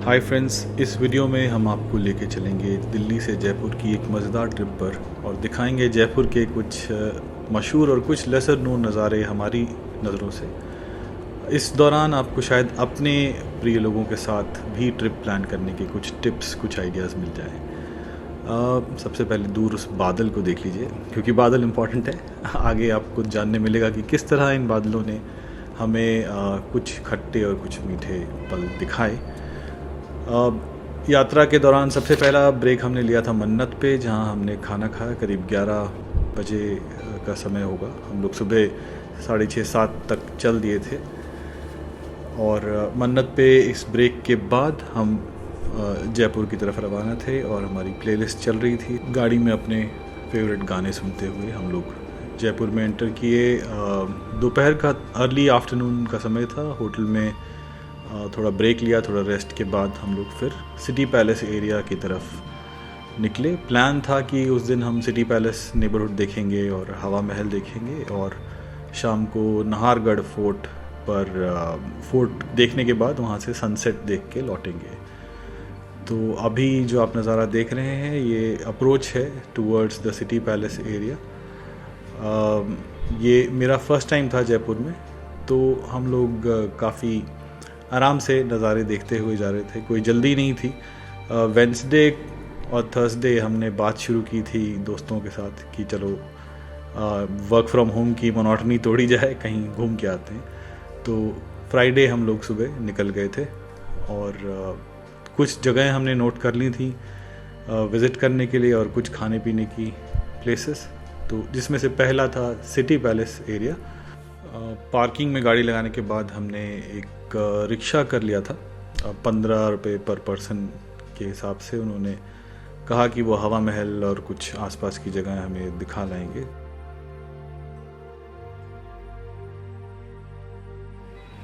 Hi friends, इस video में हम आपको लेके चलेंगे दिल्ली से जयपुर की एक मज़ेदार ट्रिप पर और दिखाएंगे जयपुर के कुछ मशहूर और कुछ लेसर नोन नज़ारे हमारी नज़रों से। इस दौरान आपको शायद अपने प्रिय लोगों के साथ भी ट्रिप प्लान करने के कुछ टिप्स, कुछ आइडियाज़ मिल जाएं। सबसे पहले दूर उस बादल को देख लीजिए, क्योंकि बादल इम्पॉर्टेंट है। आगे आपको जानने मिलेगा कि किस तरह इन बादलों ने हमें कुछ खट्टे और कुछ मीठे पल दिखाए। यात्रा के दौरान सबसे पहला ब्रेक हमने लिया था मन्नत पे, जहां हमने खाना खाया। करीब 11 बजे का समय होगा। हम लोग सुबह 6:30-7 तक चल दिए थे और मन्नत पे इस ब्रेक के बाद हम जयपुर की तरफ रवाना थे और हमारी प्लेलिस्ट चल रही थी। गाड़ी में अपने फेवरेट गाने सुनते हुए हम लोग जयपुर में एंटर किए। दोपहर का अर्ली आफ्टरनून का समय था। होटल में थोड़ा ब्रेक लिया, थोड़ा रेस्ट के बाद हम लोग फिर सिटी पैलेस एरिया की तरफ निकले। प्लान था कि उस दिन हम सिटी पैलेस नेबरहुड देखेंगे और हवा महल देखेंगे और शाम को नाहरगढ़ फोर्ट पर फोर्ट देखने के बाद वहाँ से सनसेट देख के लौटेंगे। तो अभी जो आप नज़ारा देख रहे हैं ये अप्रोच है towards the city palace area. ये मेरा फर्स्ट टाइम था जयपुर में, तो हम लोग काफ़ी आराम से नज़ारे देखते हुए जा रहे थे। कोई जल्दी नहीं थी। वेंसडे और थर्सडे हमने बात शुरू की थी दोस्तों के साथ कि चलो वर्क फ्रॉम होम की मोनोटनी तोड़ी जाए, कहीं घूम के आते हैं। तो फ्राइडे हम लोग सुबह निकल गए थे और कुछ जगह हमने नोट कर ली थी विज़िट करने के लिए और कुछ खाने पीने की प्लेसेस। तो जिसमें से पहला था सिटी पैलेस एरिया। पार्किंग में गाड़ी लगाने के बाद हमने एक रिक्शा कर लिया था। 15 रुपये पर पर्सन के हिसाब से उन्होंने कहा कि वो हवा महल और कुछ आसपास की जगह हमें दिखा लाएंगे।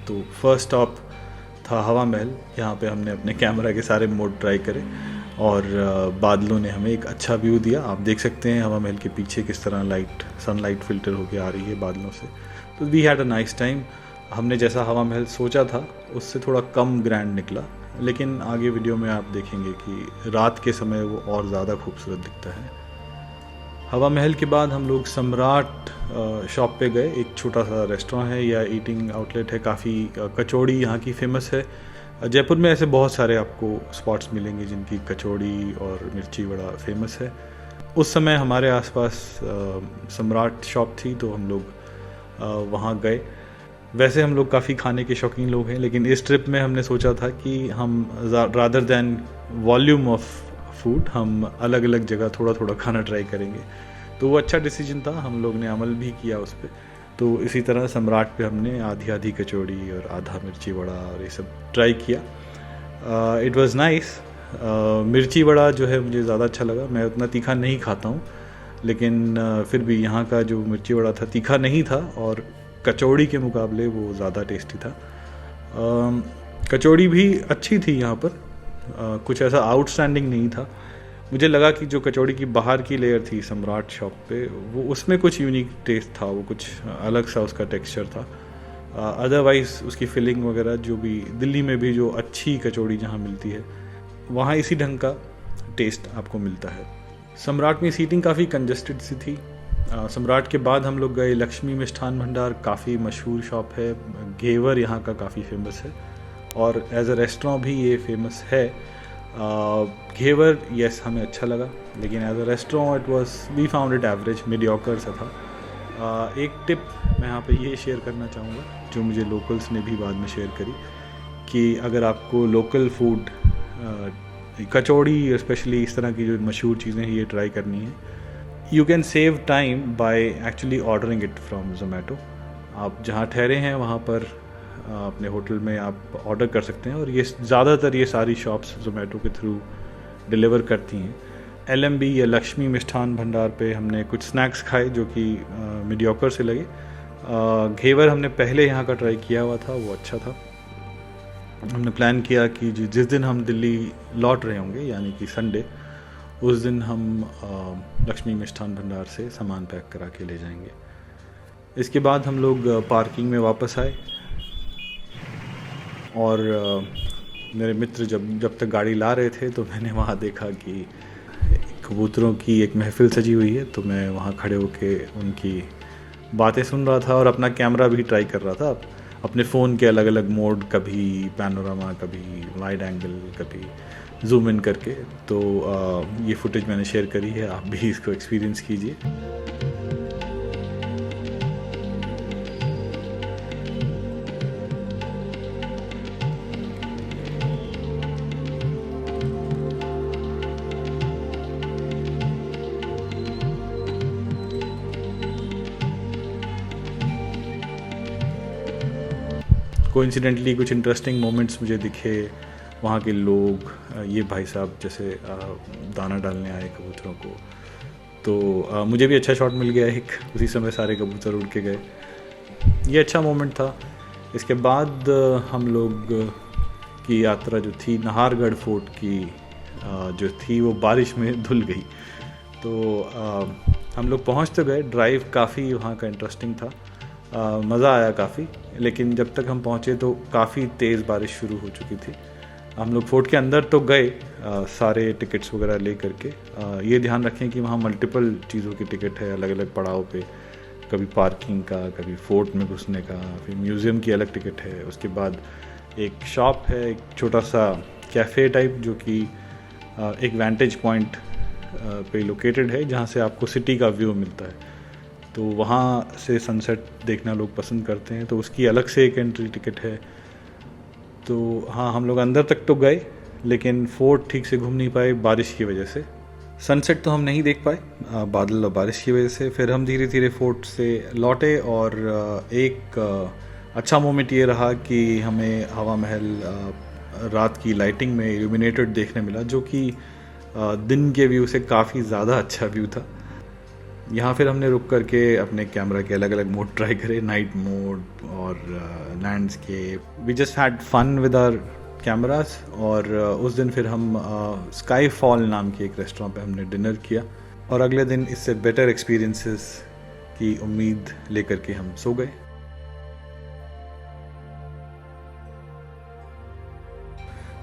तो फर्स्ट स्टॉप था हवा महल। यहाँ पे हमने अपने कैमरा के सारे मोड ट्राई करे और बादलों ने हमें एक अच्छा व्यू दिया। आप देख सकते हैं हवा महल के पीछे किस तरह सनलाइट फिल्टर होके आ रही है बादलों से। तो we had a nice time. हमने जैसा हवा महल सोचा था उससे थोड़ा कम ग्रैंड निकला, लेकिन आगे वीडियो में आप देखेंगे कि रात के समय वो और ज़्यादा खूबसूरत दिखता है। हवा महल के बाद हम लोग सम्राट शॉप पे गए। एक छोटा सा रेस्टोरेंट है या ईटिंग आउटलेट है। काफ़ी कचौड़ी यहाँ की फेमस है। जयपुर में ऐसे बहुत सारे आपको स्पॉट्स मिलेंगे जिनकी कचौड़ी और मिर्ची बड़ा फेमस है। उस समय हमारे आसपास सम्राट शॉप थी, तो हम लोग वहाँ गए। वैसे हम लोग काफ़ी खाने के शौकीन लोग हैं, लेकिन इस ट्रिप में हमने सोचा था कि हम rather than volume of food हम अलग अलग जगह थोड़ा थोड़ा खाना ट्राई करेंगे। तो वो अच्छा डिसीजन था, हम लोग ने अमल भी किया उस पर। तो इसी तरह सम्राट पे हमने आधी आधी कचौड़ी और आधा मिर्ची वड़ा और ये सब ट्राई किया। It was nice. मिर्ची वड़ा जो है मुझे ज़्यादा अच्छा लगा। मैं उतना तीखा नहीं खाता हूँ, लेकिन फिर भी यहाँ का जो मिर्ची वड़ा था तीखा नहीं था और कचौड़ी के मुकाबले वो ज़्यादा टेस्टी था। कचौड़ी भी अच्छी थी यहाँ पर। कुछ ऐसा आउटस्टैंडिंग नहीं था। मुझे लगा कि जो कचौड़ी की बाहर की लेयर थी सम्राट शॉप पे, वो उसमें कुछ यूनिक टेस्ट था, वो कुछ अलग सा उसका टेक्सचर था। अदरवाइज़ उसकी फिलिंग वगैरह जो भी दिल्ली में भी जो अच्छी कचौड़ी जहाँ मिलती है वहाँ इसी ढंग का टेस्ट आपको मिलता है। सम्राट में सीटिंग काफ़ी कंजस्टेड सी थी। सम्राट के बाद हम लोग गए लक्ष्मी मिष्ठान भंडार। काफ़ी मशहूर शॉप है। घेवर यहाँ का काफ़ी फेमस है और एज अ रेस्टोरेंट भी ये फेमस है। घेवर यस हमें अच्छा लगा, लेकिन as a restaurant it was we found it average, mediocre सा था। एक टिप मैं यहाँ पे ये शेयर करना चाहूँगा जो मुझे लोकल्स ने भी बाद में शेयर करी, कि अगर आपको लोकल फूड कचौड़ी स्पेशली इस तरह की जो मशहूर चीज़ें हैं ये ट्राई करनी है, you can save time by actually ordering it from Zomato. आप जहाँ ठहरे हैं वहाँ पर अपने होटल में आप ऑर्डर कर सकते हैं और ये ज़्यादातर ये सारी शॉप्स जोमेटो के थ्रू डिलीवर करती हैं। LMB या लक्ष्मी मिष्ठान भंडार पे हमने कुछ स्नैक्स खाए जो कि मीडियोकर से लगे। घेवर हमने पहले यहाँ का ट्राई किया हुआ था, वो अच्छा था। हमने प्लान किया कि जिस दिन हम दिल्ली लौट रहे होंगे यानी कि संडे, उस दिन हम लक्ष्मी मिष्ठान भंडार से सामान पैक करा के ले जाएंगे। इसके बाद हम लोग पार्किंग में वापस आए और मेरे मित्र जब तक गाड़ी ला रहे थे तो मैंने वहाँ देखा कि कबूतरों की एक महफ़िल सजी हुई है, तो मैं वहाँ खड़े होके उनकी बातें सुन रहा था और अपना कैमरा भी ट्राई कर रहा था अपने फ़ोन के अलग अलग मोड, कभी पैनोरामा, कभी वाइड एंगल, कभी जूम इन करके। तो ये फुटेज मैंने शेयर करी है, आप भी इसको एक्सपीरियंस कीजिए। कोइंसिडेंटली कुछ इंटरेस्टिंग मोमेंट्स मुझे दिखे, वहाँ के लोग, ये भाई साहब जैसे दाना डालने आए कबूतरों को, तो मुझे भी अच्छा शॉट मिल गया एक, उसी समय सारे कबूतर उड़ के गए, ये अच्छा मोमेंट था। इसके बाद हम लोग की यात्रा जो थी नाहरगढ़ फोर्ट की जो थी वो बारिश में धुल गई। तो हम लोग पहुँच तो गए, ड्राइव काफ़ी वहाँ का इंटरेस्टिंग था, मज़ा आया काफ़ी, लेकिन जब तक हम पहुँचे तो काफ़ी तेज़ बारिश शुरू हो चुकी थी। हम लोग फोर्ट के अंदर तो गए सारे टिकट्स वगैरह ले करके। ये ध्यान रखें कि वहाँ मल्टीपल चीज़ों की टिकट है अलग अलग पड़ाव पे, कभी पार्किंग का, कभी फोर्ट में घुसने का, फिर म्यूज़ियम की अलग टिकट है। उसके बाद एक शॉप है, एक छोटा सा कैफ़े टाइप, जो कि एक वैंटेज पॉइंट पे लोकेटेड है, जहाँ से आपको सिटी का व्यू मिलता है। तो वहाँ से सनसेट देखना लोग पसंद करते हैं, तो उसकी अलग से एक एंट्री टिकट है। तो हाँ, हम लोग अंदर तक तो गए, लेकिन फोर्ट ठीक से घूम नहीं पाए बारिश की वजह से। सनसेट तो हम नहीं देख पाए बादल और बारिश की वजह से। फिर हम धीरे धीरे फोर्ट से लौटे, और एक अच्छा मोमेंट ये रहा कि हमें हवा महल रात की लाइटिंग में इल्यूमिनेटेड देखने मिला, जो कि दिन के व्यू से काफ़ी ज़्यादा अच्छा व्यू था। यहाँ फिर हमने रुक करके अपने कैमरा के अलग अलग मोड ट्राई करे, नाइट मोड और landscape. We just had fun with our cameras. और उस दिन फिर हम स्काई फॉल नाम के एक रेस्टोरेंट पे हमने डिनर किया, और अगले दिन इससे बेटर एक्सपीरियंसेस की उम्मीद लेकर के हम सो गए।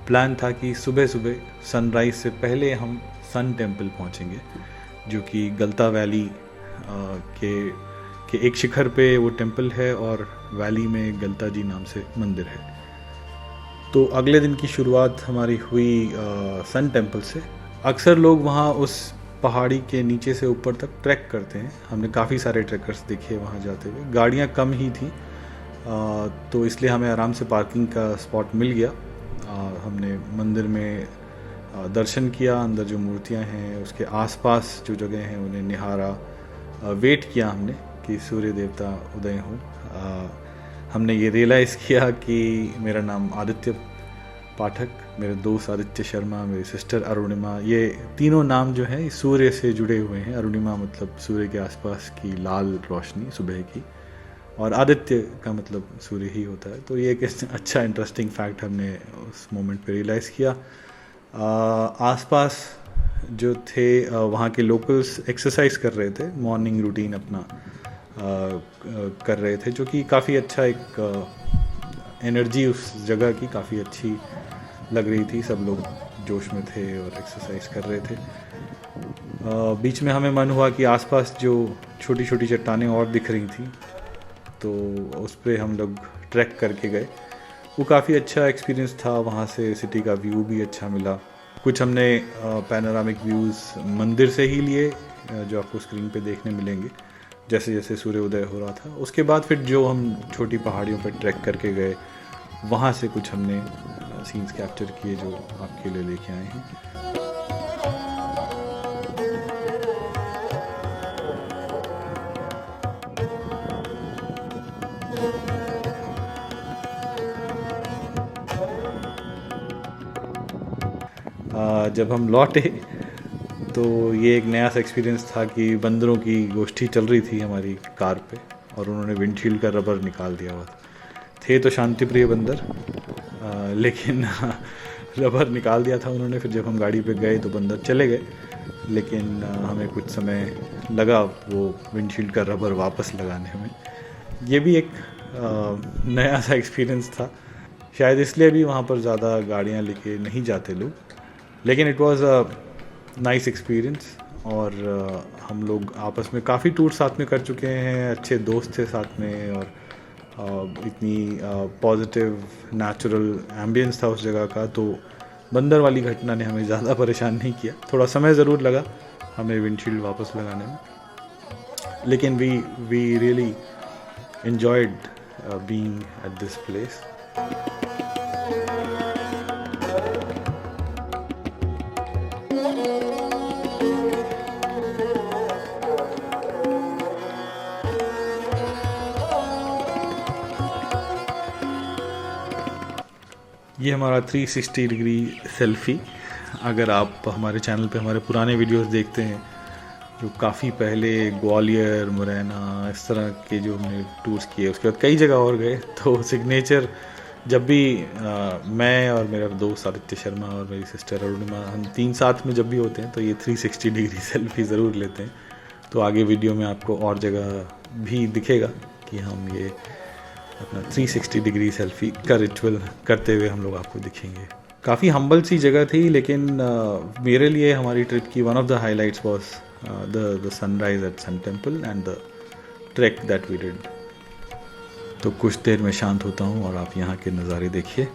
प्लान था कि सुबह सुबह सनराइज से पहले हम सन टेम्पल पहुँचेंगे, जो कि गलता वैली के एक शिखर पे वो टेम्पल है, और वैली में गलता जी नाम से मंदिर है। तो अगले दिन की शुरुआत हमारी हुई सन टेम्पल से। अक्सर लोग वहाँ उस पहाड़ी के नीचे से ऊपर तक ट्रैक करते हैं, हमने काफ़ी सारे ट्रैकर्स देखे वहाँ जाते हुए। गाड़ियाँ कम ही थी, तो इसलिए हमें आराम से पार्किंग का स्पॉट मिल गया। हमने मंदिर में दर्शन किया, अंदर जो मूर्तियां हैं उसके आसपास जो जगह हैं उन्हें निहारा, वेट किया हमने कि सूर्य देवता उदय हों। हमने ये रियलाइज़ किया कि मेरा नाम आदित्य पाठक, मेरे दोस्त आदित्य शर्मा, मेरी सिस्टर अरुणिमा, ये तीनों नाम जो हैं सूर्य से जुड़े हुए हैं। अरुणिमा मतलब सूर्य के आसपास की लाल रोशनी सुबह की, और आदित्य का मतलब सूर्य ही होता है। तो ये एक अच्छा इंटरेस्टिंग फैक्ट हमने उस मोमेंट पे रियलाइज़ किया। आसपास जो थे वहाँ के लोकल्स एक्सरसाइज कर रहे थे, मॉर्निंग रूटीन अपना कर रहे थे, जो कि काफ़ी अच्छा एक एनर्जी उस जगह की काफ़ी अच्छी लग रही थी। सब लोग जोश में थे और एक्सरसाइज कर रहे थे। बीच में हमें मन हुआ कि आसपास जो छोटी छोटी चट्टानें और दिख रही थी, तो उस पर हम लोग ट्रैक करके गए। वो काफ़ी अच्छा एक्सपीरियंस था, वहाँ से सिटी का व्यू भी अच्छा मिला। कुछ हमने पैनोरामिक व्यूज़ मंदिर से ही लिए, जो आपको स्क्रीन पे देखने मिलेंगे जैसे जैसे सूर्योदय हो रहा था। उसके बाद फिर जो हम छोटी पहाड़ियों पर ट्रैक करके गए, वहाँ से कुछ हमने सीन्स कैप्चर किए जो आपके लिए लेके आए हैं। जब हम लौटे तो ये एक नया सा एक्सपीरियंस था कि बंदरों की गोष्ठी चल रही थी हमारी कार पे, और उन्होंने विंडशील्ड का रबर निकाल दिया हुआ था। थे तो शांतिप्रिय बंदर, लेकिन रबर निकाल दिया था उन्होंने। फिर जब हम गाड़ी पे गए तो बंदर चले गए, लेकिन हमें कुछ समय लगा वो विंडशील्ड का रबर वापस लगाने में। ये भी एक नया सा एक्सपीरियंस था। शायद इसलिए भी वहाँ पर ज़्यादा गाड़ियाँ लेके नहीं जाते लोग, लेकिन it was a nice experience. और हम लोग आपस में काफ़ी टूर साथ में कर चुके हैं, अच्छे दोस्त थे साथ में, और इतनी पॉजिटिव नेचुरल एम्बियंस था उस जगह का, तो बंदर वाली घटना ने हमें ज़्यादा परेशान नहीं किया। थोड़ा समय ज़रूर लगा हमें विंडशील्ड वापस लगाने में, लेकिन we really enjoyed being at this place. ये हमारा 360 डिग्री सेल्फ़ी। अगर आप हमारे चैनल पे हमारे पुराने वीडियोस देखते हैं, जो काफ़ी पहले ग्वालियर, मुरैना, इस तरह के जो हमने टूर्स किए, उसके बाद कई जगह और गए, तो सिग्नेचर जब भी मैं और मेरा दोस्त आदित्य शर्मा और मेरी सिस्टर अरुणिमा, हम 3 साथ में जब भी होते हैं तो ये 360 डिग्री सेल्फ़ी ज़रूर लेते हैं। तो आगे वीडियो में आपको और जगह भी दिखेगा कि हम ये अपना 360 डिग्री सेल्फ़ी का रिचुअल करते हुए हम लोग आपको दिखेंगे। काफ़ी हम्बल सी जगह थी, लेकिन मेरे लिए हमारी ट्रिप की one of the highlights was the sunrise at Sun Temple and the trek that we did. तो कुछ देर में शांत होता हूँ और आप यहाँ के नज़ारे देखिए।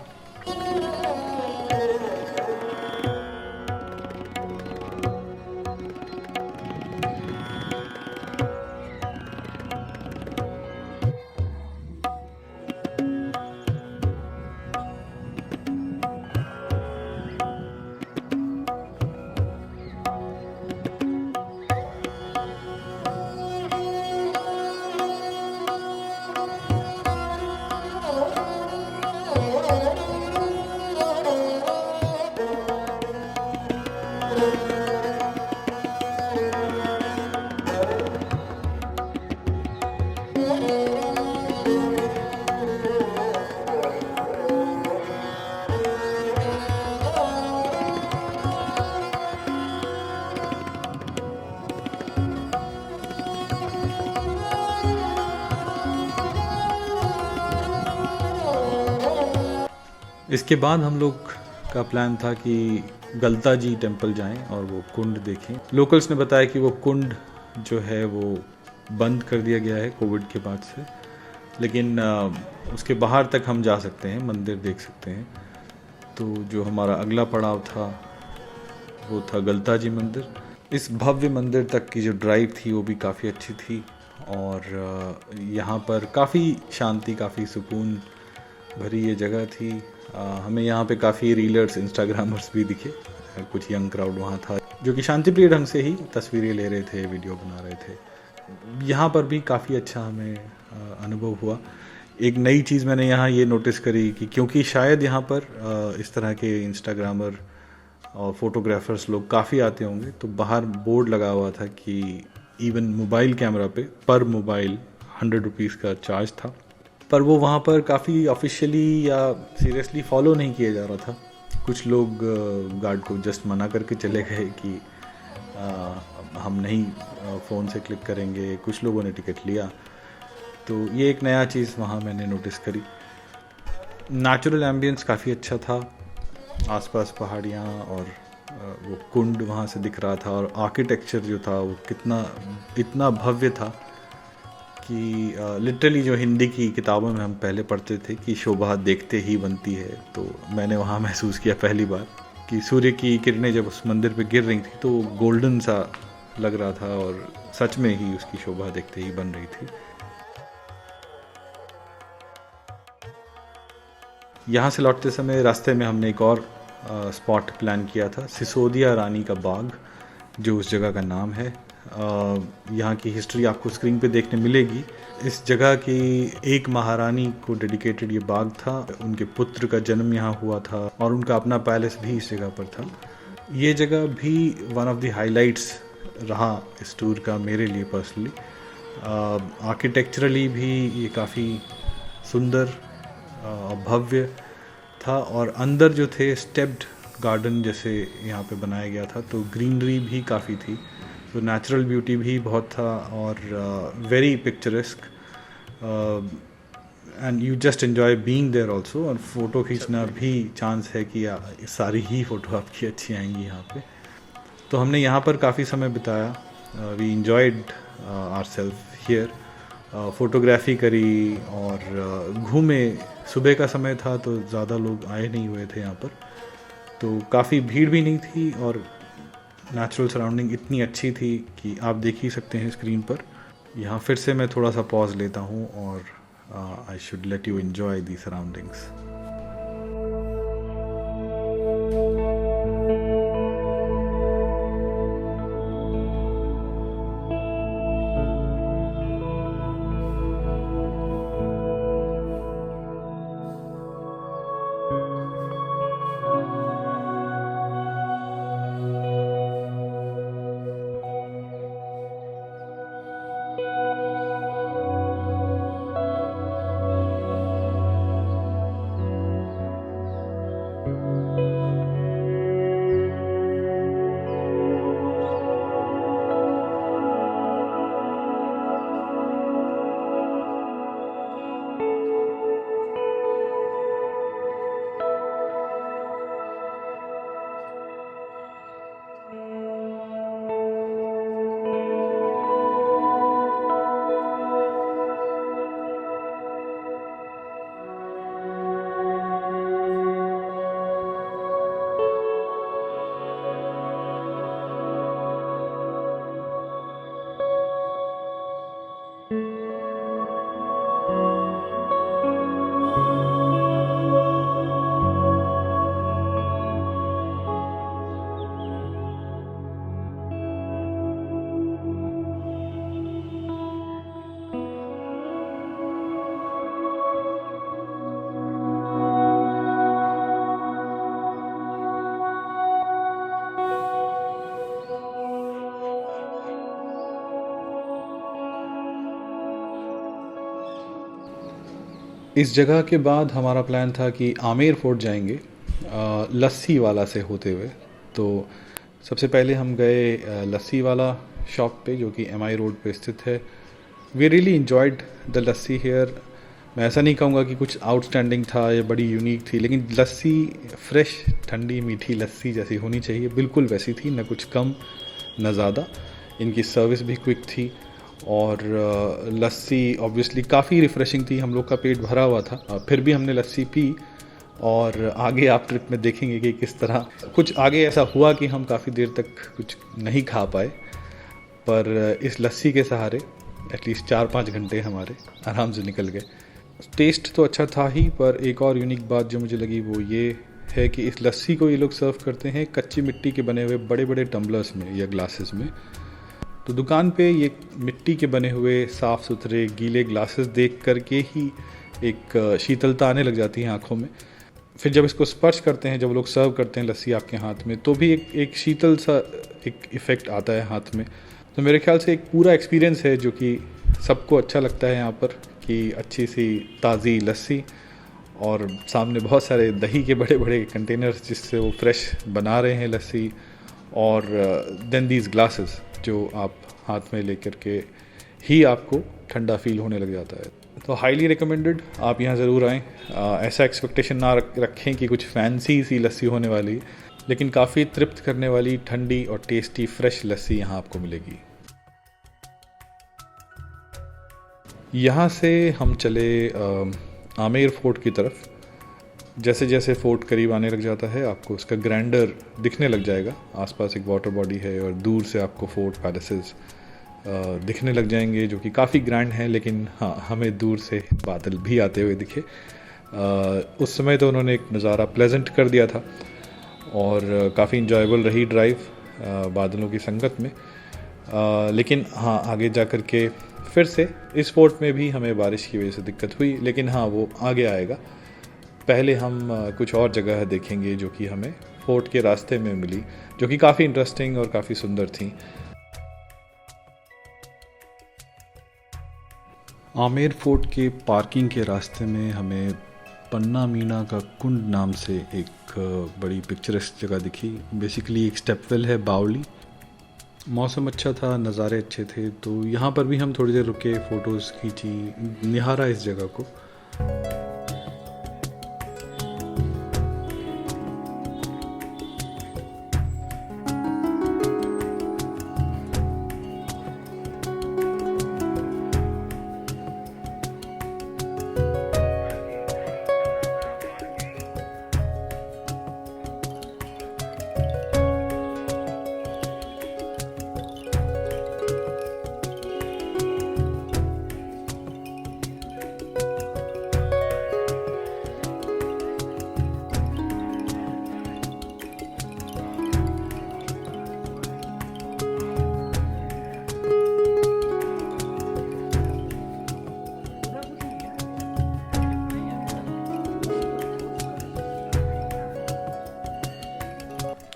इसके बाद हम लोग का प्लान था कि गलता जी टेम्पल जाएं और वो कुंड देखें। लोकल्स ने बताया कि वो कुंड जो है वो बंद कर दिया गया है कोविड के बाद से, लेकिन उसके बाहर तक हम जा सकते हैं, मंदिर देख सकते हैं। तो जो हमारा अगला पड़ाव था वो था गलता जी मंदिर। इस भव्य मंदिर तक की जो ड्राइव थी वो भी काफ़ी अच्छी थी, और यहाँ पर काफ़ी शांति, काफ़ी सुकून भरी ये जगह थी। हमें यहाँ पे काफ़ी रीलर्स, इंस्टाग्रामर्स भी दिखे, कुछ यंग क्राउड वहाँ था जो कि शांतिप्रिय ढंग से ही तस्वीरें ले रहे थे, वीडियो बना रहे थे। यहाँ पर भी काफ़ी अच्छा हमें अनुभव हुआ। एक नई चीज़ मैंने यहाँ ये नोटिस करी कि क्योंकि शायद यहाँ पर इस तरह के इंस्टाग्रामर और फोटोग्राफर्स लोग काफ़ी आते होंगे, तो बाहर बोर्ड लगा हुआ था कि इवन मोबाइल कैमरा पे पर मोबाइल 100 रुपीज़ का चार्ज था, पर वो वहाँ पर काफ़ी ऑफिशियली या सीरियसली फॉलो नहीं किया जा रहा था। कुछ लोग गार्ड को जस्ट मना करके चले गए कि हम नहीं फ़ोन से क्लिक करेंगे। कुछ लोगों ने टिकट लिया, तो ये एक नया चीज़ वहाँ मैंने नोटिस करी। नेचुरल एम्बियंस काफ़ी अच्छा था, आसपास पहाड़ियाँ और वो कुंड वहाँ से दिख रहा था, और आर्किटेक्चर जो था वो इतना भव्य था कि लिटरली जो हिंदी की किताबों में हम पहले पढ़ते थे कि शोभा देखते ही बनती है, तो मैंने वहाँ महसूस किया पहली बार कि सूर्य की किरणें जब उस मंदिर पे गिर रही थी तो गोल्डन सा लग रहा था, और सच में ही उसकी शोभा देखते ही बन रही थी। यहाँ से लौटते समय रास्ते में हमने एक और स्पॉट प्लान किया था, सिसोदिया रानी का बाग, जो उस जगह का नाम है। यहाँ की हिस्ट्री आपको स्क्रीन पे देखने मिलेगी। इस जगह की एक महारानी को डेडिकेटेड ये बाग था, उनके पुत्र का जन्म यहाँ हुआ था, और उनका अपना पैलेस भी इस जगह पर था। ये जगह भी वन ऑफ द हाइलाइट्स रहा इस टूर का मेरे लिए पर्सनली। आर्किटेक्चरली भी ये काफ़ी सुंदर भव्य था, और अंदर जो थे स्टेप्ड गार्डन जैसे यहाँ पे बनाया गया था, तो ग्रीनरी भी काफ़ी थी, तो नेचुरल ब्यूटी भी बहुत था, और very picturesque. And you just enjoy being there also. और फ़ोटो खींचना भी चांस है कि सारी ही फ़ोटो आपकी अच्छी आएंगी यहाँ पे। तो हमने यहाँ पर काफ़ी समय बिताया। We enjoyed our self here, photography करी और घूमे। सुबह का समय था तो ज़्यादा लोग आए नहीं हुए थे यहाँ पर, तो काफ़ी भीड़ भी नहीं थी और नेचुरल सराउंडिंग इतनी अच्छी थी कि आप देख ही सकते हैं स्क्रीन पर। यहाँ फिर से मैं थोड़ा सा पॉज लेता हूँ और I should let you enjoy the surroundings. इस जगह के बाद हमारा प्लान था कि आमेर फोर्ट जाएंगे लस्सी वाला से होते हुए। तो सबसे पहले हम गए लस्सी वाला शॉप पे जो कि MI रोड पे स्थित है। We really enjoyed the lassi here. मैं ऐसा नहीं कहूँगा कि कुछ आउटस्टैंडिंग था या बड़ी यूनिक थी, लेकिन लस्सी फ्रेश ठंडी मीठी लस्सी जैसी होनी चाहिए बिल्कुल वैसी थी, न कुछ कम न ज़्यादा। इनकी सर्विस भी क्विक थी और लस्सी ऑब्वियसली काफ़ी रिफ़्रेशिंग थी। हम लोग का पेट भरा हुआ था, फिर भी हमने लस्सी पी। और आगे आप ट्रिप में देखेंगे कि किस तरह कुछ आगे ऐसा हुआ कि हम काफ़ी देर तक कुछ नहीं खा पाए, पर इस लस्सी के सहारे एटलीस्ट 4-5 घंटे हमारे आराम से निकल गए। टेस्ट तो अच्छा था ही, पर एक और यूनिक बात जो मुझे लगी वो ये है कि इस लस्सी को ये लोग सर्व करते हैं कच्ची मिट्टी के बने हुए बड़े बड़े टम्बलर्स में या ग्लासेस में। तो दुकान पे ये मिट्टी के बने हुए साफ़ सुथरे गीले ग्लासेस देख करके ही एक शीतलता आने लग जाती है आँखों में। फिर जब इसको स्पर्श करते हैं, जब लोग सर्व करते हैं लस्सी आपके हाथ में, तो भी एक शीतल सा एक इफ़ेक्ट आता है हाथ में। तो मेरे ख्याल से एक पूरा एक्सपीरियंस है जो कि सबको अच्छा लगता है यहाँ पर, कि अच्छी सी ताज़ी लस्सी और सामने बहुत सारे दही के बड़े बड़े कंटेनर्स जिससे वो फ्रेश बना रहे हैं लस्सी, और देन दीज ग्लासेस जो आप हाथ में लेकर के ही आपको ठंडा फील होने लग जाता है। तो हाईली रिकमेंडेड, आप यहाँ ज़रूर आएँ। ऐसा एक्सपेक्टेशन ना रखें कि कुछ फैंसी सी लस्सी होने वाली, लेकिन काफ़ी तृप्त करने वाली ठंडी और टेस्टी फ्रेश लस्सी यहाँ आपको मिलेगी। यहाँ से हम चले आमेर फोर्ट की तरफ। जैसे जैसे फोर्ट करीब आने लग जाता है आपको उसका ग्रैंडर दिखने लग जाएगा। आसपास एक वाटर बॉडी है और दूर से आपको फोर्ट पैलेसेस दिखने लग जाएंगे जो कि काफ़ी ग्रैंड हैं। लेकिन हाँ, हमें दूर से बादल भी आते हुए दिखे। उस समय तो उन्होंने एक नज़ारा प्लेजेंट कर दिया था और काफ़ी इंजॉयबल रही ड्राइव बादलों की संगत में। लेकिन हाँ, आगे जा कर के फिर से इस फोर्ट में भी हमें बारिश की वजह से दिक्कत हुई, लेकिन हाँ वो आगे आएगा। पहले हम कुछ और जगह देखेंगे जो कि हमें फोर्ट के रास्ते में मिली, जो कि काफ़ी इंटरेस्टिंग और काफ़ी सुंदर थी। आमेर फोर्ट के पार्किंग के रास्ते में हमें पन्ना मीना का कुंड नाम से एक बड़ी पिक्चरस्क जगह दिखी। बेसिकली एक स्टेपवेल है बावली। मौसम अच्छा था, नज़ारे अच्छे थे, तो यहाँ पर भी हम थोड़ी देर रुके, फ़ोटोज़ खींची, निहारा इस जगह को।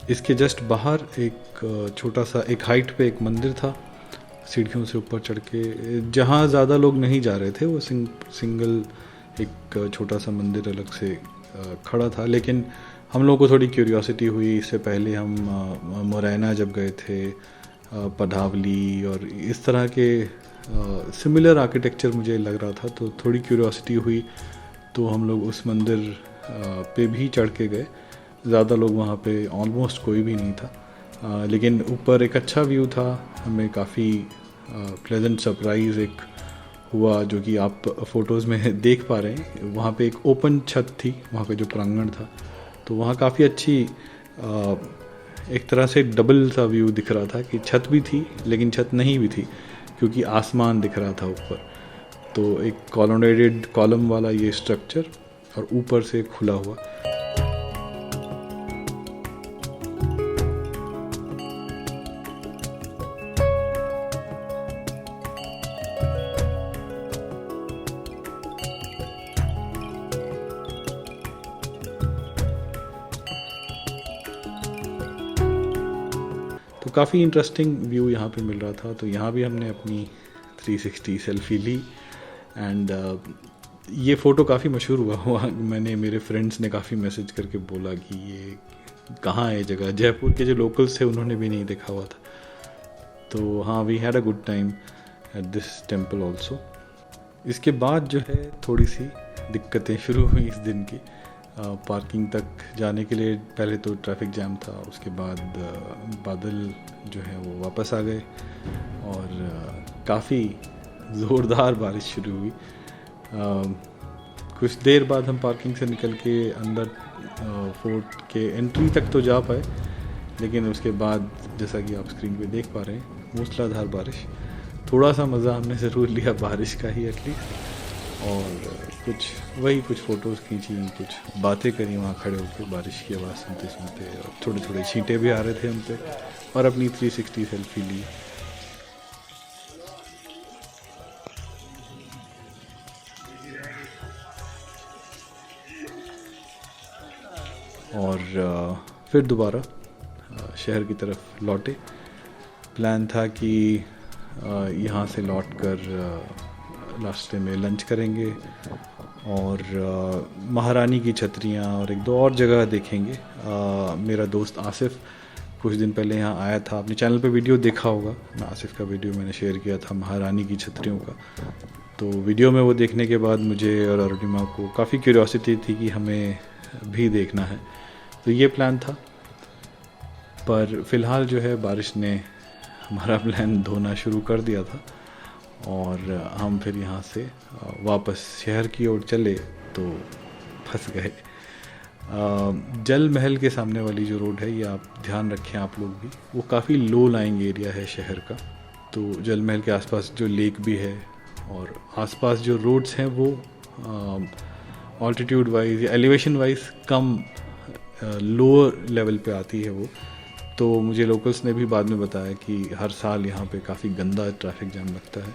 इसके जस्ट बाहर एक छोटा सा एक हाइट पे एक मंदिर था, सीढ़ियों से ऊपर चढ़ के, जहाँ ज़्यादा लोग नहीं जा रहे थे। वो सिंगल एक छोटा सा मंदिर अलग से खड़ा था। लेकिन हम लोगों को थोड़ी क्यूरियोसिटी हुई। इससे पहले हम मुरैना जब गए थे, पढ़ावली और इस तरह के सिमिलर आर्किटेक्चर मुझे लग रहा था, तो थोड़ी क्यूरियोसिटी हुई। तो हम लोग उस मंदिर पे भी चढ़ के गए। ज़्यादा लोग वहाँ पे ऑलमोस्ट कोई भी नहीं था, लेकिन ऊपर एक अच्छा व्यू था। हमें काफ़ी प्लेजेंट सरप्राइज़ एक हुआ, जो कि आप फ़ोटोज़ में देख पा रहे हैं। वहाँ पे एक ओपन छत थी, वहाँ पे जो प्रांगण था, तो वहाँ काफ़ी अच्छी एक तरह से डबल सा व्यू दिख रहा था कि छत भी थी लेकिन छत नहीं भी थी, क्योंकि आसमान दिख रहा था ऊपर। तो एक कॉलोनेटेड कॉलम वाला ये स्ट्रक्चर और ऊपर से खुला हुआ। तो काफ़ी इंटरेस्टिंग व्यू यहाँ पे मिल रहा था। तो यहाँ भी हमने अपनी 360 सेल्फी ली एंड ये फ़ोटो काफ़ी मशहूर हुआ। मैंने, मेरे फ्रेंड्स ने काफ़ी मैसेज करके बोला कि ये कहाँ है जगह। जयपुर के जो लोकल्स थे उन्होंने भी नहीं देखा हुआ था। तो हाँ, we had a good time at this temple also. इसके बाद जो है थोड़ी सी दिक्कतें शुरू हुई इस दिन की। पार्किंग तक जाने के लिए पहले तो ट्रैफिक जैम था, उसके बाद बादल जो है वो वापस आ गए और काफ़ी ज़ोरदार बारिश शुरू हुई। कुछ देर बाद हम पार्किंग से निकल के अंदर फोर्ट के एंट्री तक तो जा पाए, लेकिन उसके बाद जैसा कि आप स्क्रीन पे देख पा रहे हैं, मूसलाधार बारिश। थोड़ा सा मज़ा हमने ज़रूर लिया बारिश का ही एटलीस्ट, और कुछ फ़ोटोज़ खींची, कुछ बातें करी वहाँ खड़े होकर बारिश की आवाज़ सुनते सुनते, और थोड़े थोड़े छींटे भी आ रहे थे हम पे, और अपनी 360 सेल्फी ली। और फिर दोबारा शहर की तरफ लौटे। प्लान था कि यहाँ से लौट कर रास्ते में लंच करेंगे और महारानी की छतरियाँ और एक दो और जगह देखेंगे। मेरा दोस्त आसिफ कुछ दिन पहले यहाँ आया था, अपने चैनल पे वीडियो देखा होगा, आसिफ का वीडियो मैंने शेयर किया था महारानी की छतरियों का। तो वीडियो में वो देखने के बाद मुझे और अरुणिमा को काफ़ी क्यूरियोसिटी थी कि हमें भी देखना है, तो ये प्लान था। पर फ़िलहाल जो है बारिश ने हमारा प्लान धोना शुरू कर दिया था और हम फिर यहाँ से वापस शहर की ओर चले तो फंस गए। जल महल के सामने वाली जो रोड है, ये आप ध्यान रखें आप लोग भी, वो काफ़ी लो लाइंग एरिया है शहर का। तो जल महल के आसपास जो लेक भी है और आसपास जो रोड्स हैं वो ऑल्टीट्यूड वाइज या एलिवेशन वाइज कम लोअर लेवल पे आती है वो। तो मुझे लोकल्स ने भी बाद में बताया कि हर साल यहाँ पे काफ़ी गंदा ट्रैफिक जाम लगता है,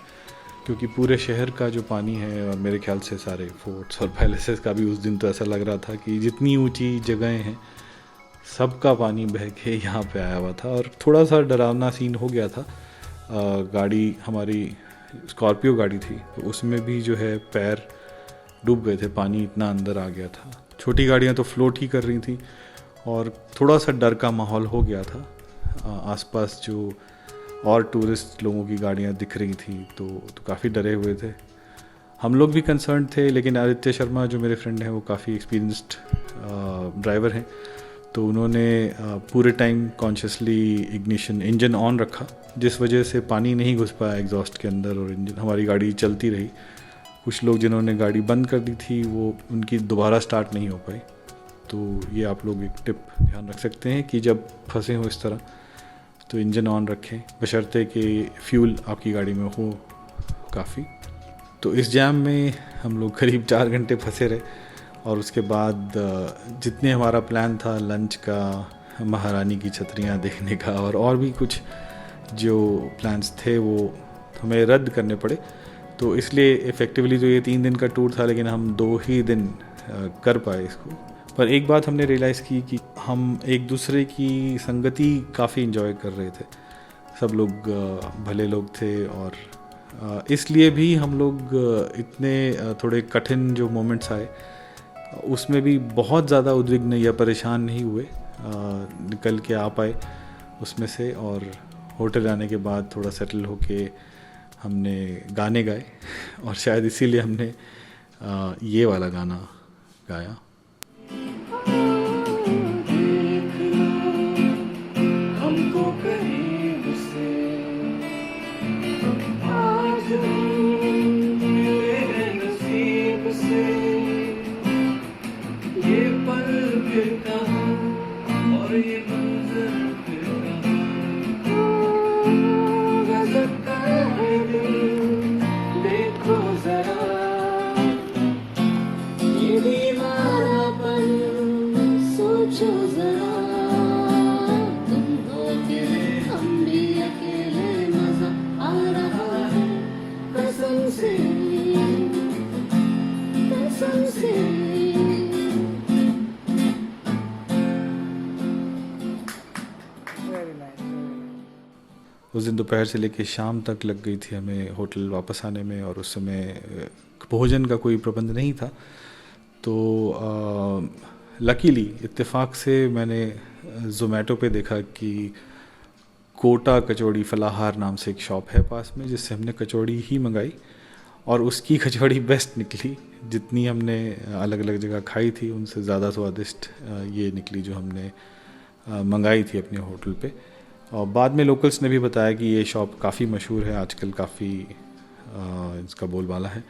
क्योंकि पूरे शहर का जो पानी है, और मेरे ख्याल से सारे फोर्ट्स और पैलेसेस का भी उस दिन तो ऐसा लग रहा था कि जितनी ऊंची जगहें हैं सबका पानी बह के यहाँ पे आया हुआ था। और थोड़ा सा डरावना सीन हो गया था। गाड़ी हमारी स्कॉर्पियो गाड़ी थी, तो उसमें भी जो है पैर डूब गए थे, पानी इतना अंदर आ गया था। छोटी गाड़ियाँ तो फ्लोट ही कर रही थी और थोड़ा सा डर का माहौल हो गया था। आसपास जो और टूरिस्ट लोगों की गाड़ियाँ दिख रही थी तो काफ़ी डरे हुए थे। हम लोग भी कंसर्न थे, लेकिन आदित्य शर्मा जो मेरे फ्रेंड हैं वो काफ़ी एक्सपीरियंस्ड ड्राइवर हैं, तो उन्होंने पूरे time consciously ignition engine on रखा, जिस वजह से पानी नहीं घुस पाया एग्जॉस्ट के अंदर और इंजन हमारी गाड़ी चलती रही। कुछ लोग जिन्होंने गाड़ी बंद कर दी थी वो उनकी दोबारा स्टार्ट नहीं हो पाई। तो ये आप लोग एक टिप ध्यान रख सकते हैं कि जब फंसे हो इस तरह तो इंजन ऑन रखें, बशर्ते कि फ्यूल आपकी गाड़ी में हो काफ़ी। तो इस जैम में हम लोग करीब 4 घंटे फंसे रहे और उसके बाद जितने हमारा प्लान था लंच का, महारानी की छतरियाँ देखने का और भी कुछ जो प्लान्स थे वो हमें रद्द करने पड़े। तो इसलिए इफ़ेक्टिवली तो ये 3 दिन का टूर था, लेकिन हम 2 ही दिन कर पाए इसको। पर एक बात हमने रियलाइज़ की कि हम एक दूसरे की संगति काफ़ी इन्जॉय कर रहे थे। सब लोग भले लोग थे और इसलिए भी हम लोग इतने थोड़े कठिन जो मोमेंट्स आए उसमें भी बहुत ज़्यादा उद्विग्न या परेशान नहीं हुए, निकल के आ पाए उसमें से। और होटल आने के बाद थोड़ा सेटल होके हमने गाने गाए और शायद इसीलिए हमने ये वाला गाना गाया। उस दिन दोपहर से लेकर शाम तक लग गई थी हमें होटल वापस आने में, और उस समय भोजन का कोई प्रबंध नहीं था। तो लकीली इत्तेफाक से मैंने ज़ोमैटो पे देखा कि कोटा कचौड़ी फलाहार नाम से एक शॉप है पास में, जिससे हमने कचौड़ी ही मंगाई और उसकी कचौड़ी बेस्ट निकली। जितनी हमने अलग अलग जगह खाई थी उनसे ज़्यादा स्वादिष्ट ये निकली जो हमने मंगाई थी अपने होटल पे। और बाद में लोकल्स ने भी बताया कि ये शॉप काफ़ी मशहूर है आजकल, काफ़ी इसका बोलबाला है।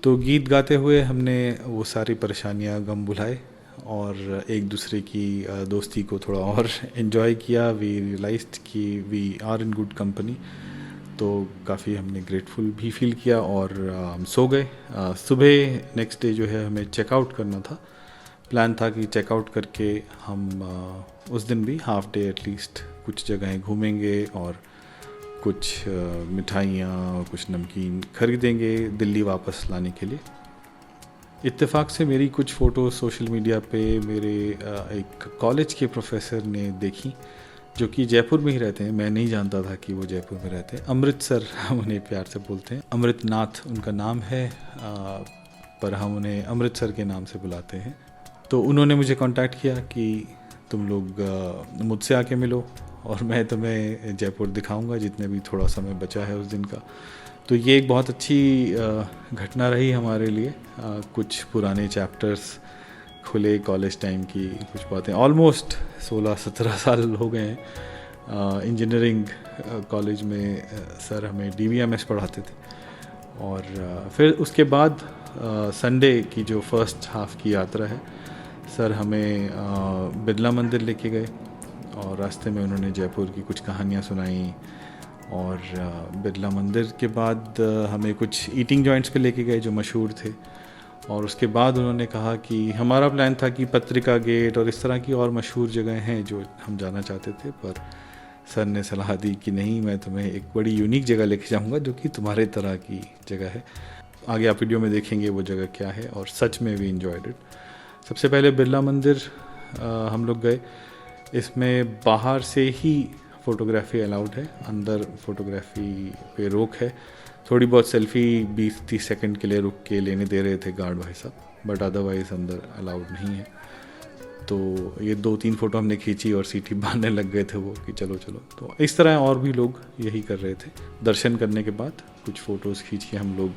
तो गीत गाते हुए हमने वो सारी परेशानियां गम भुलाए और एक दूसरे की दोस्ती को थोड़ा और इन्जॉय किया। वी रियलाइज्ड कि we are in good company, तो काफ़ी हमने ग्रेटफुल भी फील किया और हम सो गए। सुबह नेक्स्ट डे जो है हमें चेकआउट करना था। प्लान था कि चेकआउट करके हम उस दिन भी हाफ डे एटलीस्ट कुछ जगहें घूमेंगे और कुछ मिठाइयाँ, कुछ नमकीन खरीदेंगे दिल्ली वापस लाने के लिए। इत्तेफाक से मेरी कुछ फ़ोटो सोशल मीडिया पे मेरे एक कॉलेज के प्रोफेसर ने देखी, जो कि जयपुर में ही रहते हैं। मैं नहीं जानता था कि वो जयपुर में रहते हैं। अमृत सर हम उन्हें प्यार से बोलते हैं, अमृतनाथ उनका नाम है, पर हम उन्हें अमृत सर के नाम से बुलाते हैं। तो उन्होंने मुझे कांटेक्ट किया कि तुम लोग मुझसे आके मिलो और मैं तुम्हें जयपुर दिखाऊंगा जितने भी थोड़ा समय बचा है उस दिन का। तो ये एक बहुत अच्छी घटना रही हमारे लिए। कुछ पुराने चैप्टर्स खुले कॉलेज टाइम की, कुछ बातें। ऑलमोस्ट 16-17 साल हो गए हैं। इंजीनियरिंग कॉलेज में सर हमें DBMS पढ़ाते थे। और फिर उसके बाद संडे की जो फर्स्ट हाफ की यात्रा है, सर हमें बिरला मंदिर लेके गए और रास्ते में उन्होंने जयपुर की कुछ कहानियाँ सुनाई। और बिरला मंदिर के बाद हमें कुछ ईटिंग जॉइंट्स पे लेके गए जो मशहूर थे। और उसके बाद उन्होंने कहा कि हमारा प्लान था कि पत्रिका गेट और इस तरह की और मशहूर जगह हैं जो हम जाना चाहते थे, पर सर ने सलाह दी कि नहीं, मैं तुम्हें एक बड़ी यूनिक जगह लेके जाऊंगा जो कि तुम्हारे तरह की जगह है। आगे आप वीडियो में देखेंगे वो जगह क्या है, और सच में वी एंजॉयड इट। सबसे पहले बिरला मंदिर हम लोग गए। इसमें बाहर से ही फ़ोटोग्राफी अलाउड है, अंदर फ़ोटोग्राफी पे रोक है। थोड़ी बहुत सेल्फ़ी 20-30 सेकंड के लिए रुक के लेने दे रहे थे गार्ड भाई साहब, बट अदरवाइज़ अंदर अलाउड नहीं है। तो ये 2-3 फ़ोटो हमने खींची और सीटी बांधने लग गए थे वो कि चलो चलो। तो इस तरह और भी लोग यही कर रहे थे। दर्शन करने के बाद कुछ फ़ोटोज़ खींच के हम लोग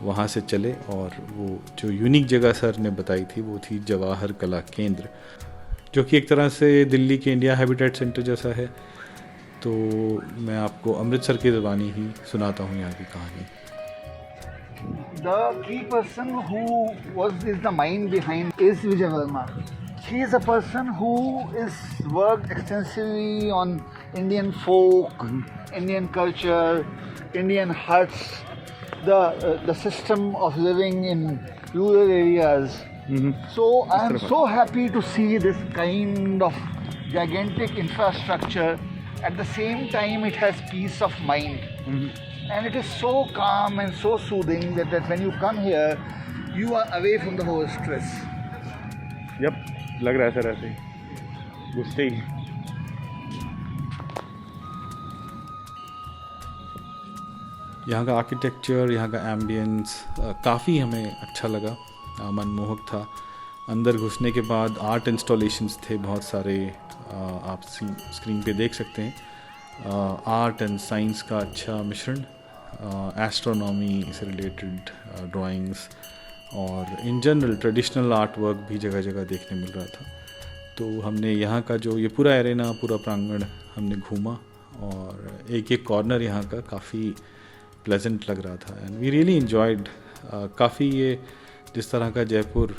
वहाँ से चले। और वो जो यूनिक जगह सर ने बताई थी वो थी जवाहर कला केंद्र, जो कि एक तरह से दिल्ली के इंडिया हैबिटेट सेंटर जैसा है। तो मैं आपको अमृतसर की ज़बानी ही सुनाता हूँ यहाँ की कहानी। The key person who is the mind behind is Vijay Verma. He is a person who is worked extensively on Indian folk, Indian culture, Indian huts, the system of living in rural areas. So I am so happy to see this kind of gigantic infrastructure. At the same time, it has peace of mind. And it is so calm and so soothing that when you come here, you are away from the whole stress. Yup, लग रहा है sir ऐसे ही घुसते ही। यहाँ का architecture, यहाँ का ambience काफ़ी हमें अच्छा लगा, मनमोहक था। अंदर घुसने के बाद आर्ट इंस्टॉलेशंस थे बहुत सारे, आप स्क्रीन पे देख सकते हैं। आर्ट एंड साइंस का अच्छा मिश्रण, एस्ट्रोनॉमी से रिलेटेड ड्राइंग्स और in general traditional art work भी जगह जगह देखने मिल रहा था। तो हमने यहाँ का जो ये पूरा एरेना, पूरा प्रांगण हमने घूमा और एक एक कॉर्नर यहाँ का काफ़ी प्लेजेंट लग रहा था एंड वी रियली इन्जॉयड। काफ़ी ये जिस तरह का जयपुर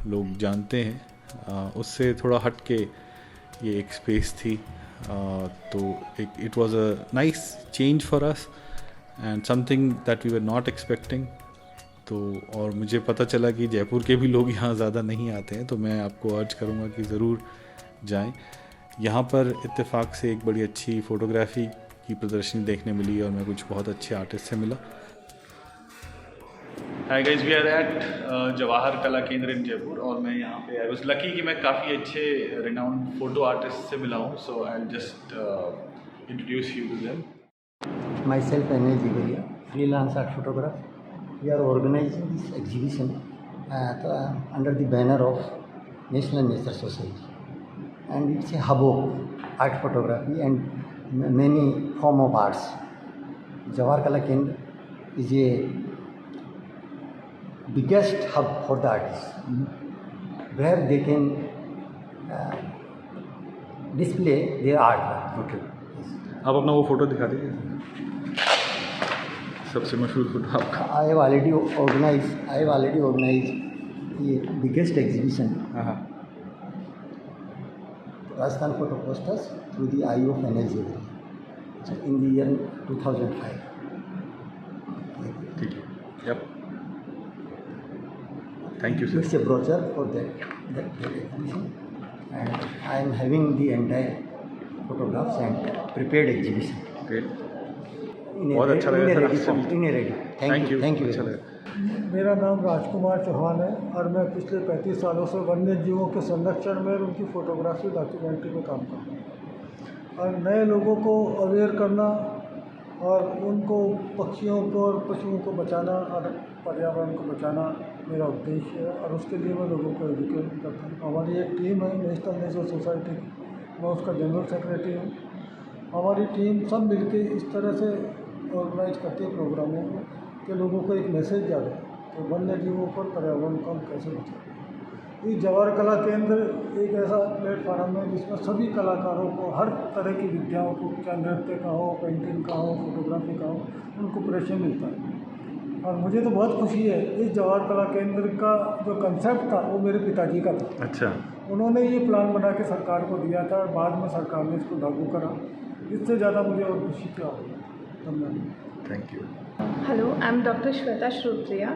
लोग जानते हैं उससे थोड़ा हट के ये एक स्पेस थी, तो it was a nice change for us and something that we were not expecting. तो और मुझे पता चला कि जयपुर के भी लोग यहाँ ज़्यादा नहीं आते हैं, तो मैं आपको अर्ज करूँगा कि ज़रूर जाएं। यहाँ पर इत्तेफाक से एक बड़ी अच्छी फ़ोटोग्राफी की प्रदर्शनी देखने मिली और मैं कुछ बहुत अच्छे आर्टिस्ट से मिला। Hi guys, we are at Jawahar Kala Kendra इन जयपुर और मैं यहाँ पे आई वाज लकी कि मैं काफ़ी अच्छे रिनाउंड फोटो आर्टिस्ट से मिला हूँ, so I will just introduce you to them. Myself, Anil Jigaria, freelance art photographer. We are organizing this exhibition under the banner of National Nature Society, and it's a hub of art photography and many form of arts. Jawahar Kala Kendra is a biggest hub for the artists, where they can display their art. Okay, आप अपना वो photo दिखा दीजिए, सबसे मशहूर photo आपका। I have already organized the biggest exhibition, Rajasthan Photo Posters, through the eye of Anil Jigaria, so in the year 2005. ठीक है, yup, thank you It's sir. a brochure for that exhibition, and I am having the entire photographs and prepared exhibition. Great, In बहुत अच्छा लगा sir आपसे form. मिलके। In a ready. Thank you. Thank you. अच्छा very much. लगा। मेरा नाम राजकुमार चौहान है और मैं पिछले 35 सालों से वन्य जीवों के संरक्षण में और उनकी फ़ोटोग्राफी डॉक्यूमेंट्री में काम कर रहा हूँ और नए लोगों को अवेयर करना और उनको पक्षियों को और पशुओं को बचाना और पर्यावरण को बचाना मेरा उद्देश्य है और उसके लिए मैं लोगों को एजुकेट करता हूँ। हमारी एक टीम है नेशनल नेचर सोसाइटी की, मैं उसका जनरल सेक्रेटरी हूँ। हमारी टीम सब मिलके इस तरह से ऑर्गेनाइज करती है प्रोग्रामों को कि लोगों को एक मैसेज जाए कि वन्य जीवों पर पर्यावरण को हम कैसे बचाएं। इस जवाहर कला केंद्र एक ऐसा प्लेटफार्म है जिसमें सभी कलाकारों को हर तरह की विद्याओं को, चाहे नृत्य का हो, पेंटिंग का हो, फोटोग्राफी का हो, उनको प्रशिक्षण मिलता है। और मुझे तो बहुत खुशी है, इस जवाहर कला केंद्र का जो कंसेप्ट था वो मेरे पिताजी का था। अच्छा, उन्होंने ये प्लान बना के सरकार को दिया था और बाद में सरकार ने इसको लागू करा। इससे ज़्यादा मुझे और खुशी क्या होगी। धन्यवाद। Thank you. Hello, I'm Dr. Shweta Shrotriya.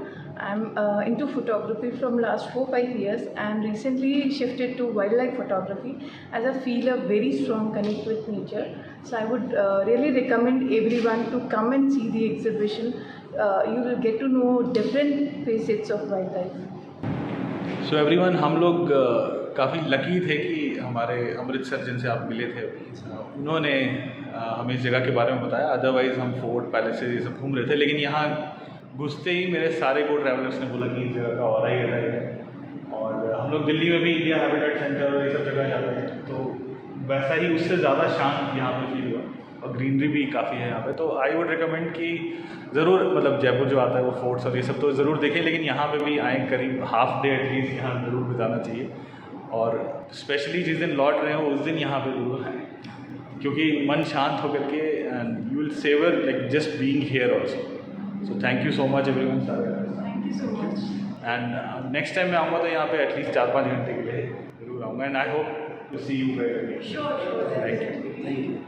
I'm into photography from last 4-5 years and recently shifted to wildlife photography as I feel a very strong connect with nature. So I would really recommend everyone to come and see the exhibition. You will get to know different facets of wildlife. So everyone, हम लोग काफ़ी lucky थे कि हमारे अमृतसर जिनसे आप मिले थे उन्होंने हमें इस जगह के बारे में बताया। अदरवाइज़ हम फोर्ट, पैलेसेस ये सब घूम रहे थे, लेकिन यहाँ घुसते ही मेरे सारे को ट्रैवलर्स ने बोला कि इस जगह का और ही अलग है। और हम लोग दिल्ली में भी इंडिया हैबिटेट सेंटर और ये सब जगह जाते हैं, तो वैसा ही उससे ज़्यादा शांत यहाँ पे फील हुआ और ग्रीनरी भी काफ़ी है यहाँ पे। तो आई वुड रिकमेंड कि ज़रूर, मतलब जयपुर जो आता है वो फोर्ट्स और ये सब तो ज़रूर देखें, लेकिन यहाँ पे भी आए, करीब हाफ डे एटलीस्ट यहाँ ज़रूर बिताना चाहिए। और स्पेशली जिस दिन लौट रहे हो उस दिन यहाँ पे ज़रूर आए, क्योंकि मन शांत होकर के and you will savour like just being here also. So thank you so much everyone. Thank you so much. And next time मैं आऊँगा तो यहाँ पे एटलीस्ट 4-5 घंटे के लिए ज़रूर आऊँगा and I hope to see you guys. Sure. Thank you. Thank you.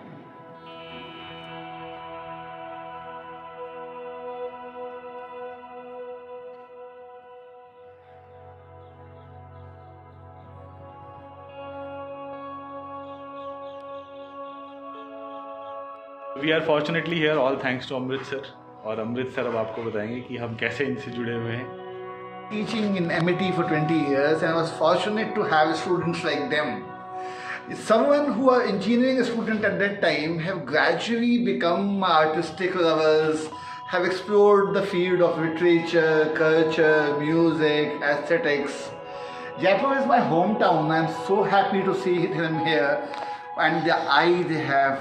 We are fortunately here all thanks to Amritsar. और अमृतसर अब आपको बताएंगे कि हम कैसे इनसे जुड़े हुए हैं। teaching in MIT for 20 years, and I was fortunate to have students like them. Someone who are engineering student at that time have gradually become artistic lovers, have explored the field of literature, culture, music, aesthetics. Jaipur is my hometown. I am so happy to see them here, and the eye they have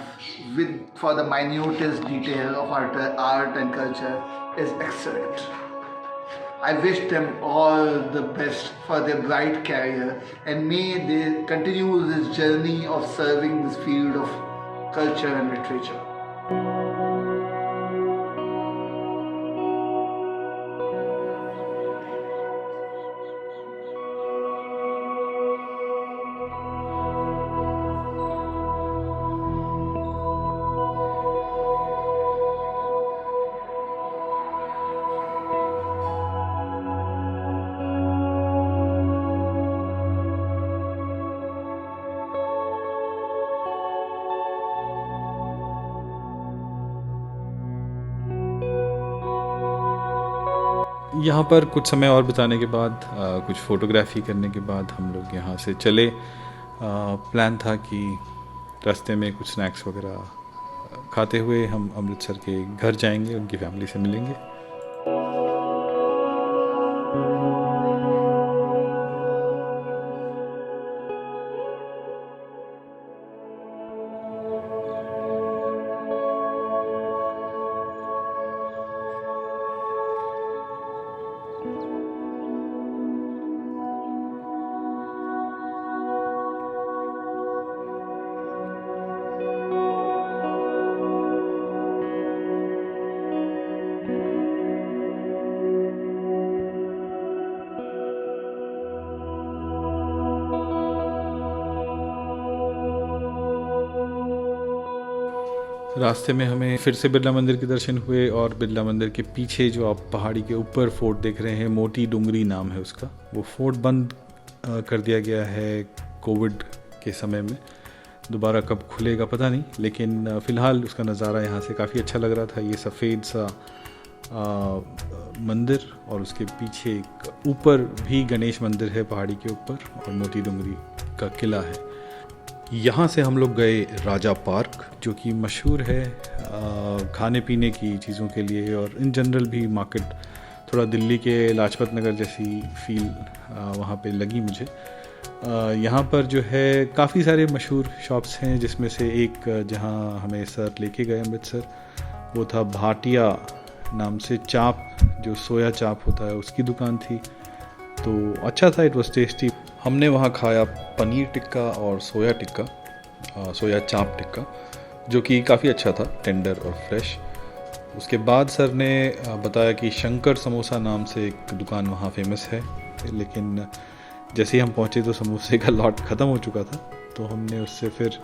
for the minutest detail of art and culture is excellent. I wish them all the best for their bright career, and may they continue this journey of serving this field of culture and literature. यहाँ पर कुछ समय और बिताने के बाद कुछ photography करने के बाद हम लोग यहाँ से चले। प्लान था कि रास्ते में कुछ स्नैक्स वगैरह खाते हुए हम अमृतसर के घर जाएंगे, उनकी फैमिली से मिलेंगे। रास्ते में हमें फिर से बिरला मंदिर के दर्शन हुए और बिरला मंदिर के पीछे जो आप पहाड़ी के ऊपर फोर्ट देख रहे हैं, मोती डूंगरी नाम है उसका, वो फोर्ट बंद कर दिया गया है कोविड के समय में। दोबारा कब खुलेगा पता नहीं, लेकिन फ़िलहाल उसका नज़ारा यहाँ से काफ़ी अच्छा लग रहा था। ये सफ़ेद सा मंदिर और उसके पीछे एक ऊपर भी गणेश मंदिर है पहाड़ी के ऊपर, और मोती डूंगरी का किला है। यहाँ से हम लोग गए राजा पार्क, जो कि मशहूर है खाने पीने की चीज़ों के लिए, और इन जनरल भी मार्केट थोड़ा दिल्ली के लाजपत नगर जैसी फील वहाँ पे लगी मुझे। यहाँ पर जो है काफ़ी सारे मशहूर शॉप्स हैं, जिसमें से एक जहाँ हमें सर लेके गए अमृतसर, वो था भाटिया नाम से चाप, जो सोया चाप होता है, उसकी दुकान थी। तो अच्छा था, इट वॉज टेस्टी। हमने वहाँ खाया पनीर टिक्का और सोया टिक्का, सोया चाप टिक्का, जो कि काफ़ी अच्छा था, टेंडर और फ्रेश। उसके बाद सर ने बताया कि शंकर समोसा नाम से एक दुकान वहाँ फेमस है, लेकिन जैसे ही हम पहुँचे तो समोसे का लॉट ख़त्म हो चुका था। तो हमने उससे फिर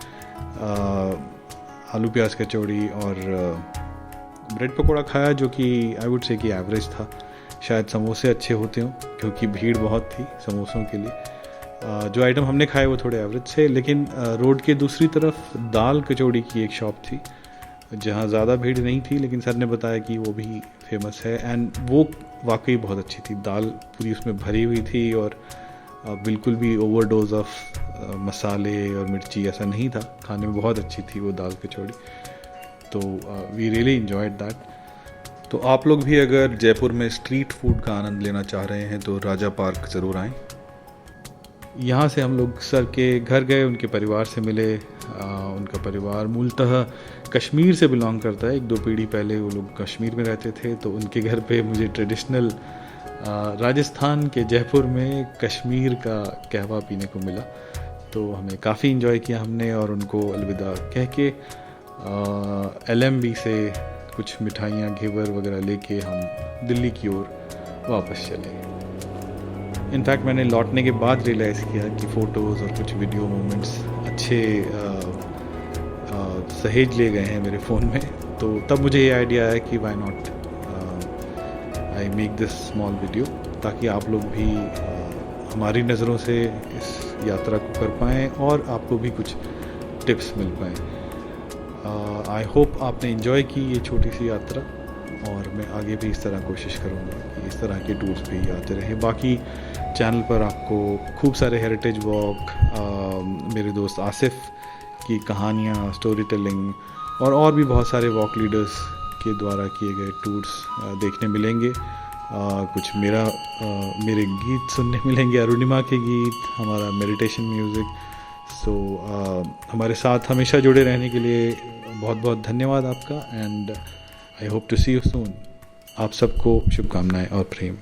आलू प्याज कचौड़ी और ब्रेड पकौड़ा खाया, जो कि आई वुड से कि एवरेज था। शायद समोसे अच्छे होते हों, क्योंकि भीड़ बहुत थी समोसों के लिए। जो आइटम हमने खाए वो थोड़े एवरेज थे, लेकिन रोड के दूसरी तरफ दाल कचौड़ी की एक शॉप थी, जहाँ ज़्यादा भीड़ नहीं थी, लेकिन सर ने बताया कि वो भी फेमस है, एंड वो वाकई बहुत अच्छी थी। दाल पूरी उसमें भरी हुई थी और बिल्कुल भी ओवरडोज ऑफ मसाले और मिर्ची ऐसा नहीं था। खाने में बहुत अच्छी थी वो दाल कचौड़ी, तो वी रियली एंजॉयड दैट। तो आप लोग भी अगर जयपुर में स्ट्रीट फूड का आनंद लेना चाह रहे हैं तो राजा पार्क ज़रूर आएँ। यहाँ से हम लोग सर के घर गए, उनके परिवार से मिले। उनका परिवार मूलतः कश्मीर से बिलोंग करता है। 1-2 पीढ़ी पहले वो लोग कश्मीर में रहते थे, तो उनके घर पे मुझे ट्रेडिशनल राजस्थान के जयपुर में कश्मीर का कहवा पीने को मिला। तो हमें काफ़ी इन्जॉय किया हमने, और उनको अलविदा कह के LMB से कुछ मिठाइयाँ घेवर वगैरह लेके हम दिल्ली की ओर वापस चले। इनफैक्ट मैंने लौटने के बाद रियलाइज़ किया कि फ़ोटोज़ और कुछ वीडियो मोमेंट्स अच्छे सहेज ले गए हैं मेरे फ़ोन में। तो तब मुझे ये आइडिया आया कि why not I make this small video, ताकि आप लोग भी हमारी नज़रों से इस यात्रा को कर पाएँ और आपको भी कुछ टिप्स मिल पाएँ। आई होप आपने इन्जॉय की ये छोटी सी यात्रा, और मैं आगे भी इस तरह कोशिश करूँगा कि इस तरह के टूर्स पे ही आते रहे। बाकी चैनल पर आपको खूब सारे हेरिटेज वॉक, मेरे दोस्त आसिफ की कहानियाँ, स्टोरी टेलिंग और भी बहुत सारे वॉक लीडर्स के द्वारा किए गए टूर्स देखने मिलेंगे। कुछ मेरे गीत सुनने मिलेंगे, अरुणिमा के गीत, हमारा मेडिटेशन म्यूज़िक। सो हमारे साथ हमेशा जुड़े रहने के लिए बहुत बहुत धन्यवाद आपका, and I hope to see you soon. आप सबको शुभकामनाएं और प्रेम।